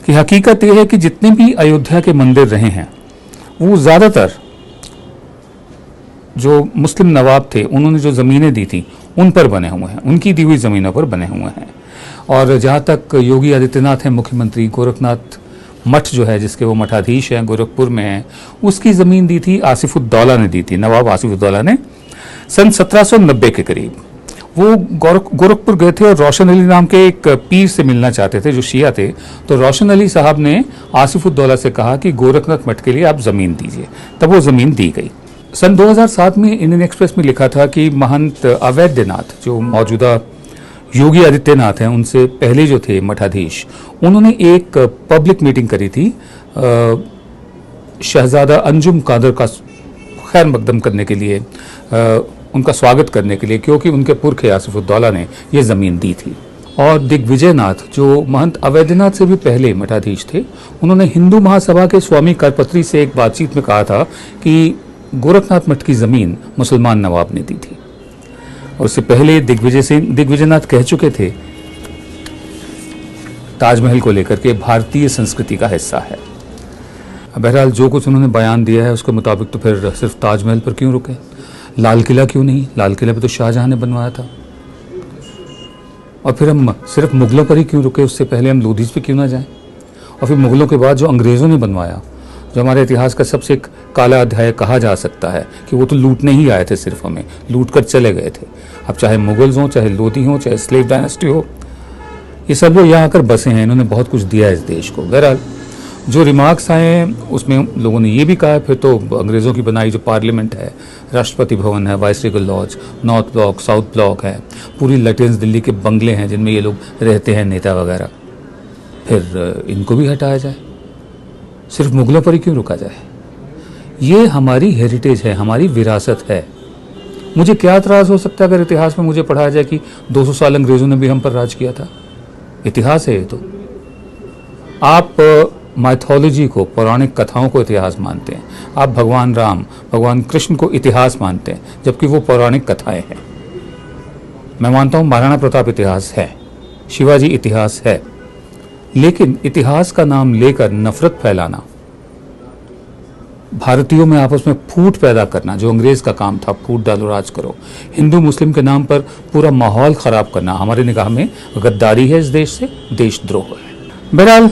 कि हकीकत यह है कि जितने भी अयोध्या के मंदिर रहे हैं वो ज़्यादातर जो मुस्लिम नवाब थे उन्होंने जो ज़मीनें दी थी उन पर बने हुए हैं, उनकी दी हुई ज़मीनों पर बने हुए हैं। और जहाँ तक योगी आदित्यनाथ हैं मुख्यमंत्री, गोरखनाथ मठ जो है जिसके वो मठाधीश हैं गोरखपुर में है, उसकी ज़मीन दी थी आसिफुद्दौला ने दी थी, नवाब आसिफुद्दौला ने सन 1790 के करीब। वो गोरखपुर गए थे और रोशन अली नाम के एक पीर से मिलना चाहते थे जो शिया थे। तो रोशन अली साहब ने आसिफुद्दौला से कहा कि गोरखनाथ मठ के लिए आप ज़मीन दीजिए, तब वो ज़मीन दी गई। सन 2007 में इंडियन एक्सप्रेस में लिखा था कि महंत अवैधनाथ जो मौजूदा योगी आदित्यनाथ हैं उनसे पहले जो थे मठाधीश, उन्होंने एक पब्लिक मीटिंग करी थी शहजादा अंजुम कादर का खैर मकदम करने के लिए, उनका स्वागत करने के लिए, क्योंकि उनके पुरखे आसिफुद्दौला ने ये ज़मीन दी थी। और दिग्विजयनाथ जो महंत अवैधनाथ से भी पहले मठाधीश थे, उन्होंने हिंदू महासभा के स्वामी करपत्री से एक बातचीत में कहा था कि गोरखनाथ मठ की ज़मीन मुसलमान नवाब ने दी थी। और उससे पहले दिग्विजयनाथ कह चुके थे ताजमहल को लेकर के भारतीय संस्कृति का हिस्सा है। बहरहाल जो कुछ उन्होंने बयान दिया है उसके मुताबिक तो फिर सिर्फ ताजमहल पर क्यों रुके, लाल किला क्यों नहीं? लाल किला पे तो शाहजहां ने बनवाया था। और फिर हम सिर्फ मुगलों पर ही क्यों रुके, उससे पहले हम लोधीज पे क्यों ना जाएं? और फिर मुगलों के बाद जो अंग्रेज़ों ने बनवाया, जो हमारे इतिहास का सबसे एक काला अध्याय कहा जा सकता है कि वो तो लूटने ही आए थे, सिर्फ हमें लूट कर चले गए थे। अब चाहे मुगल्स हों, चाहे लोधी हों, चाहे स्लेव डायनेस्टी हो, ये सब लोग यहाँ आकर बसे हैं, इन्होंने बहुत कुछ दिया है इस देश को। बहरहाल जो रिमार्क्स आए हैं उसमें लोगों ने ये भी कहा है फिर तो अंग्रेज़ों की बनाई जो पार्लियामेंट है, राष्ट्रपति भवन है, viceregal lodge, North Block, South Block है, पूरी लटेंस दिल्ली के बंगले हैं जिनमें ये लोग रहते हैं, नेता वगैरह, फिर इनको भी हटाया जाए, सिर्फ मुगलों पर ही क्यों रुका जाए? ये हमारी हेरिटेज है, हमारी विरासत है। मुझे क्या एतराज़ हो सकता है अगर इतिहास में मुझे पढ़ाया जाए कि 200 साल अंग्रेज़ों ने भी हम पर राज किया था? इतिहास है ये तो। आप माइथोलॉजी को, पौराणिक कथाओं को इतिहास मानते हैं, आप भगवान राम, भगवान कृष्ण को इतिहास मानते हैं, जबकि वो पौराणिक कथाएं हैं। मैं मानता हूँ महाराणा प्रताप इतिहास है, शिवाजी इतिहास है, लेकिन इतिहास का नाम लेकर नफरत फैलाना, भारतीयों में आपस में फूट पैदा करना, जो अंग्रेज का काम था, फूट डालो राज करो, हिंदू मुस्लिम के नाम पर पूरा माहौल खराब करना, हमारे निगाह में गद्दारी है, इस देश से देशद्रोह है। बहरहाल